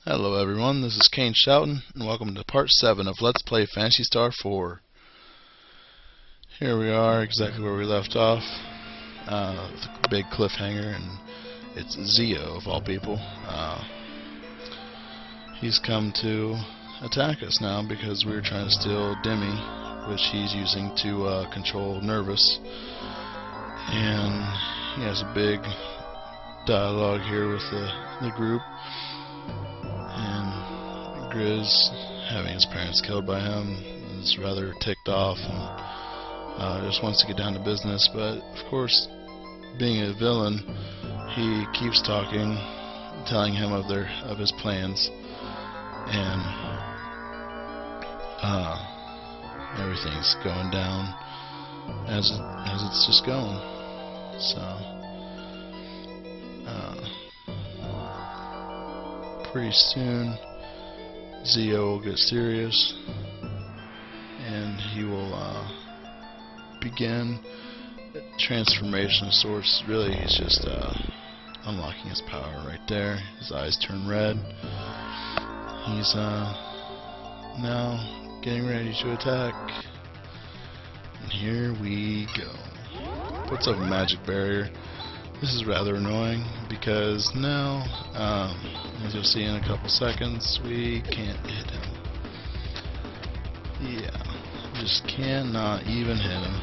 Hello everyone, this is Kane Shoutin, and welcome to part 7 of Let's Play Phantasy Star 4. Here we are, exactly where we left off, with a big cliffhanger, and it's Zio, of all people. He's come to attack us now because we were trying to steal Demi, which he's using to control Nervous. And he has a big dialogue here with the group. And Grizz, having his parents killed by him, is rather ticked off and just wants to get down to business. But of course, being a villain, he keeps talking, telling him of his plans, and everything's going down as it's just going. So pretty soon Zio will get serious, and he will begin transformation of sorts. Really, he's just unlocking his power right there. His eyes turn red. He's now getting ready to attack. And here we go. Puts up a magic barrier. This is rather annoying because now, as you'll see in a couple seconds, we can't hit him. Yeah, just cannot even hit him.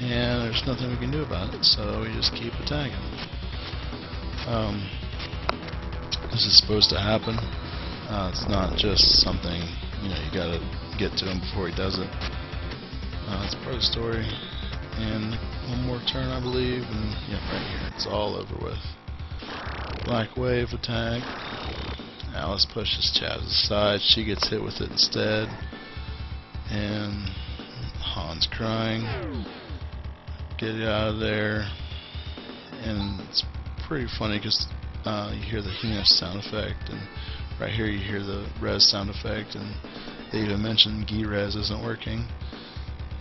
And there's nothing we can do about it, so we just keep attacking. This is supposed to happen. It's not just something, you gotta get to him before he does it. It's part of the story. And one more turn, I believe, and yeah, right here, it's all over with. Black Wave attack. Alys pushes Chaz aside. She gets hit with it instead. And Han's crying. Get it out of there. And it's pretty funny because you hear the Hina sound effect, and right here you hear the res sound effect, and they even mentioned G-res isn't working.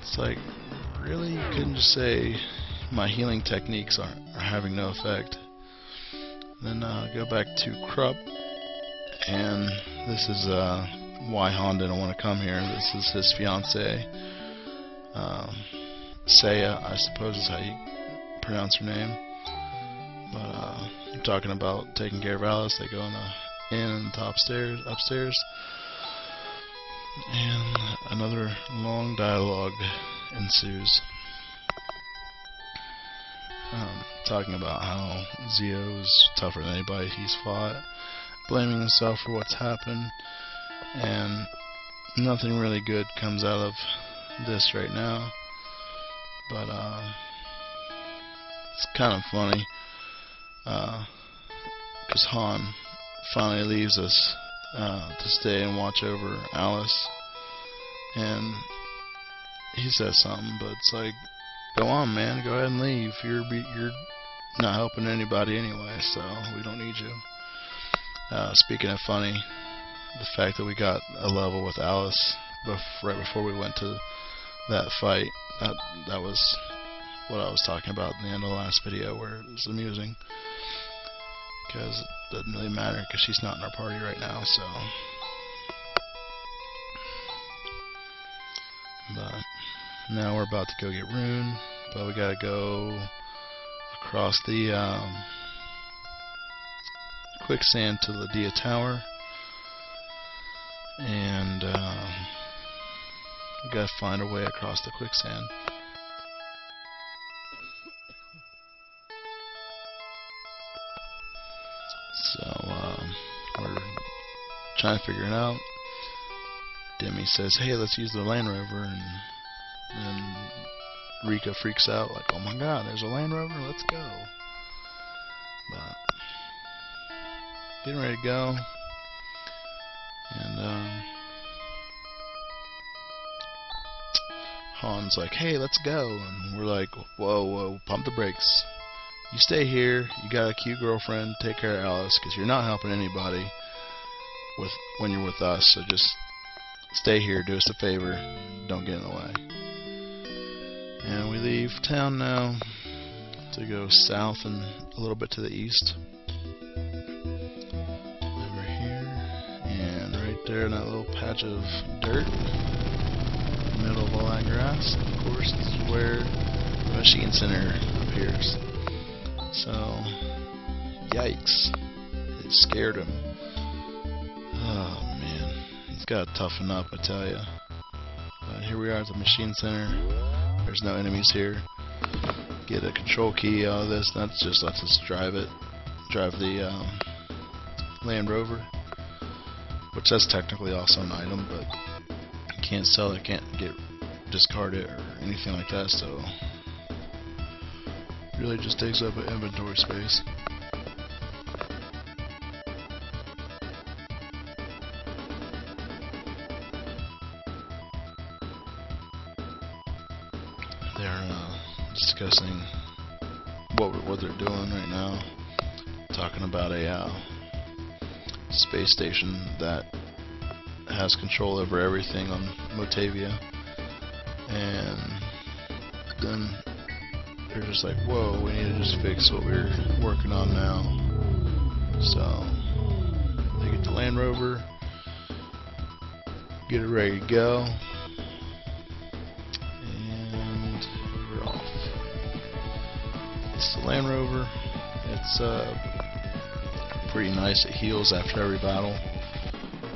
It's like, really? You couldn't just say my healing techniques are having no effect. Then go back to Krupp, and this is why Han didn't want to come here. This is his fiancée, Saya, I suppose is how you pronounce her name. But you're talking about taking care of Alys. They go in the inn and upstairs, and another long dialogue ensues, talking about how Zio is tougher than anybody he's fought, blaming himself for what's happened, and nothing really good comes out of this right now. But it's kind of funny because Han finally leaves us to stay and watch over Alys, and he says something, but it's like, go on, man, go ahead and leave. You're not helping anybody anyway, so we don't need you. Speaking of funny, the fact that we got a level with Alys right before we went to that fight, that was what I was talking about in the end of the last video, where it was amusing, because it doesn't really matter because she's not in our party right now. So, but now we're about to go get Rune, but we gotta go across the quicksand to Lydia Tower, and we gotta find our way across the quicksand. So we're trying to figure it out. Demi says, hey, let's use the Land Rover, and then Rika freaks out, like, oh my god, there's a Land Rover, let's go. But getting ready to go, and Han's like, hey, let's go, and we're like, whoa, pump the brakes. You stay here, you got a cute girlfriend, take care of Alys, because you're not helping anybody when you're with us, so just stay here, do us a favor, don't get in the way. And we leave town now to go south and a little bit to the east. Over here, there in that little patch of dirt, in the middle of all that grass. Of course, this is where the machine center appears. So, yikes. It scared him. Oh man, he's got to toughen up, I tell ya. But here we are at the machine center. There's no enemies here. Get a control key out of this. That just lets us drive the Land Rover, which that's technically also an item, but you can't sell it, can't discard it or anything like that. So it really just takes up an inventory space. They're discussing what they're doing right now, talking about a space station that has control over everything on Motavia, and then they're just like, whoa, we need to just fix what we're working on now. So they get the Land Rover, get it ready to go, and we're off. It's the Land Rover. It's pretty nice. It heals after every battle,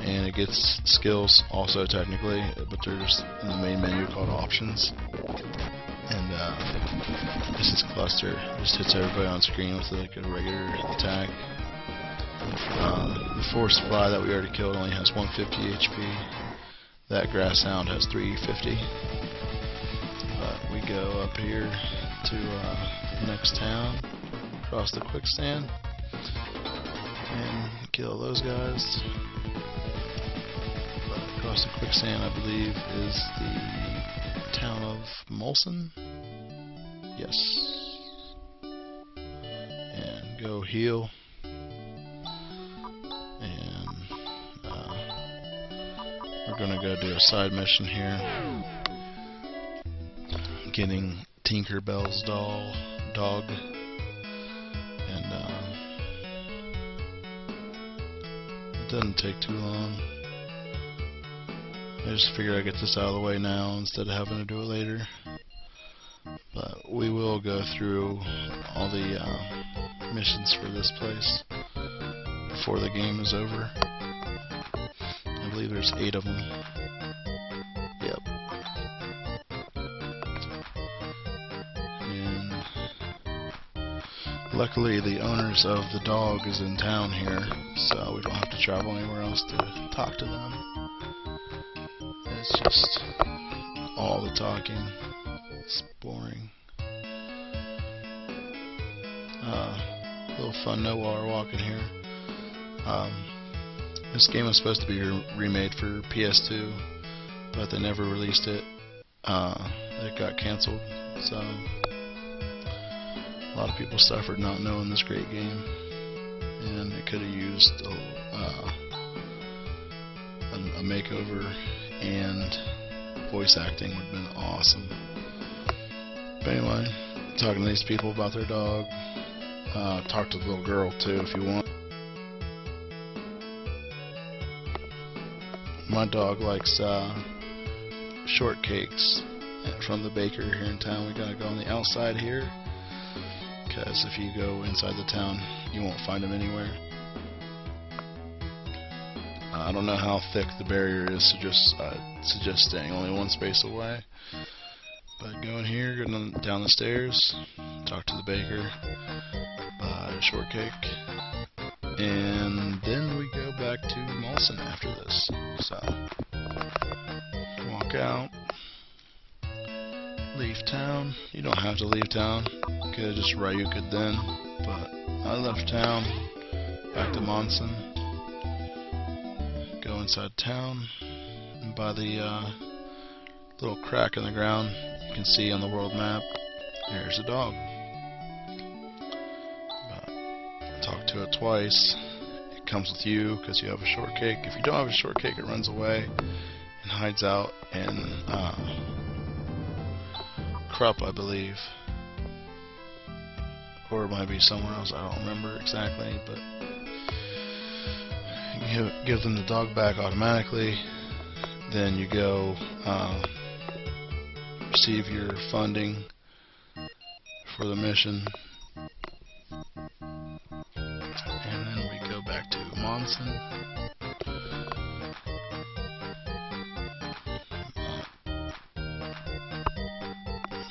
and it gets skills also technically, but they're just in the main menu called options. And this is cluster. It just hits everybody on screen with like a regular attack. The force fly that we already killed only has 150 HP. That grass hound has 350. But we go up here to the next town, cross the quicksand, and kill those guys. Across the quicksand, I believe, is the town of Molson. Yes. And go heal. And we're gonna go do a side mission here, getting Tinkerbell's dog. And it doesn't take too long. I just figured I'd get this out of the way now instead of having to do it later. But we will go through all the missions for this place before the game is over. I believe there's 8 of them. Yep. And luckily the owners of the dog is in town here, so we don't have to travel anywhere else to talk to them. It's just all the talking. It's boring. Little fun noir walking here. This game was supposed to be remade for PS2, but they never released it. It got canceled, so a lot of people suffered not knowing this great game, and it could have used a makeover, and voice acting would have been awesome. But anyway, talking to these people about their dog. Talk to the little girl too if you want. My dog likes shortcakes from the baker here in town. We gotta go on the outside here, because if you go inside the town, you won't find them anywhere. I don't know how thick the barrier is, so just suggest staying only one space away. But go in here, go down the stairs, talk to the baker, buy a shortcake, and then we go back to Molson after this. So, walk out, leave town. You don't have to leave town. You could just Ryuka then, but I left town, back to Molson. Go inside town, and by the little crack in the ground, you can see on the world map, there's a dog. Talk to it twice. It comes with you because you have a shortcake. If you don't have a shortcake, it runs away and hides out in Krupp, I believe, or it might be somewhere else. I don't remember exactly, but You give them the dog back automatically. Then you go receive your funding for the mission, and then we go back to Monson.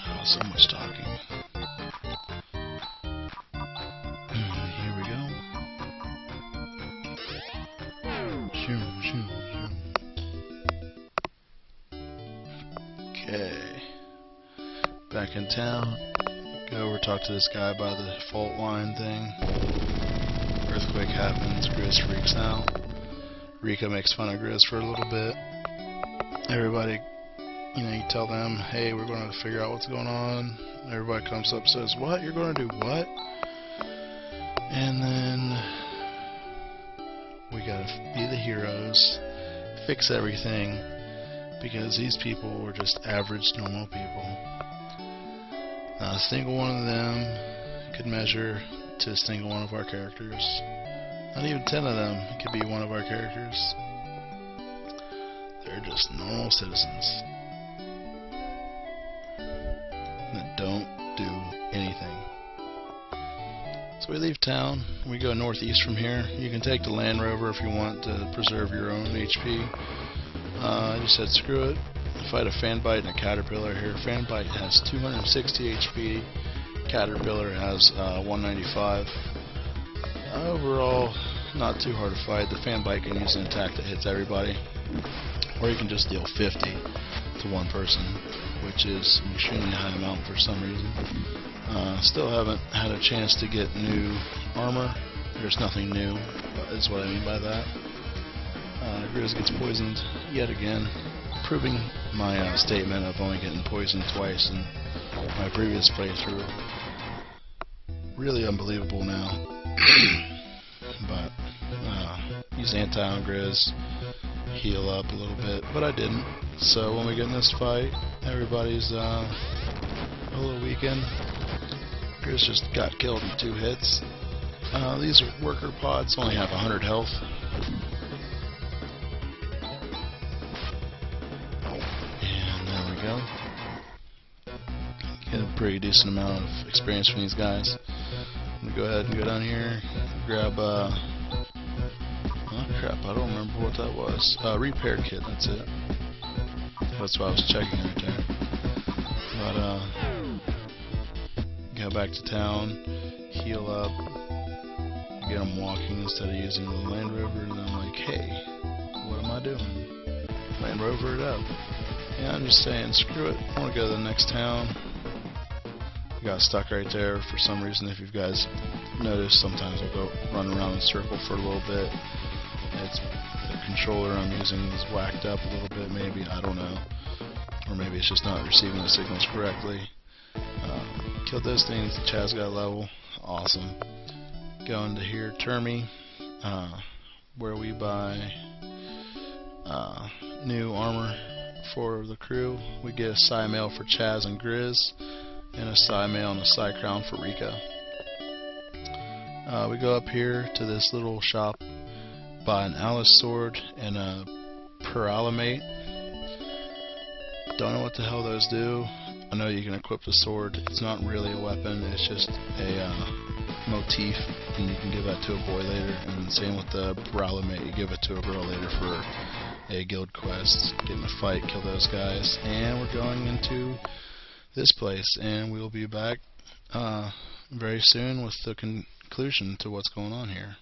Oh, so much talking. Here we go. Shoom, shoom, shoom. Okay. Back in town. Go over, talk to this guy by the fault line thing. Earthquake happens, Grizz freaks out. Rika makes fun of Grizz for a little bit. Everybody, you tell them, hey, we're going to figure out what's going on. Everybody comes up and says, what? You're going to do what? And then we got to be the heroes, fix everything, because these people were just average, normal people. Not a single one of them could measure to a single one of our characters. Not even 10 of them could be one of our characters. They're just normal citizens that don't do anything. So we leave town, we go northeast from here. You can take the Land Rover if you want to preserve your own HP. I just said screw it. Fight a Fanbite and a Caterpillar here. Fanbite has 260 HP, Caterpillar has 195. Overall, not too hard to fight. The Fanbite can use an attack that hits everybody, or you can just deal 50 to one person, which is an extremely high amount for some reason. Still haven't had a chance to get new armor. There's nothing new, is what I mean by that. Grizz gets poisoned yet again, proving my statement of only getting poisoned twice in my previous playthrough. Really unbelievable now. But use anti on Grizz, heal up a little bit, but I didn't. So when we get in this fight, everybody's a little weakened. Grizz just got killed in 2 hits. These worker pods only have 100 health. Get a pretty decent amount of experience from these guys. I'm gonna go ahead and go down here, grab oh crap, I don't remember what that was. Repair kit, that's it. That's what I was checking right there. But go back to town, heal up, get them walking instead of using the Land Rover, and I'm like, hey, what am I doing? Land Rover it up. Yeah, I'm just saying, screw it. I want to go to the next town. Got stuck right there for some reason. If you guys notice, sometimes I'll go run around in a circle for a little bit. It's the controller I'm using is whacked up a little bit, maybe, I don't know. Or maybe it's just not receiving the signals correctly. Killed those things. Chaz got a level. Awesome. Going to here, Termy, where we buy new armor for the crew. We get a Psy Mail for Chaz and Grizz, and a Psy Mail and a Psy Crown for Rika. We go up here to this little shop, buy an Alys sword and a Paralamate. Don't know what the hell those do. I know you can equip the sword. It's not really a weapon, it's just a motif, and you can give that to a boy later. And same with the Paralamate, you give it to a girl later for a guild quest. Get in a fight, kill those guys, and we're going into this place, and we'll be back very soon with the conclusion to what's going on here.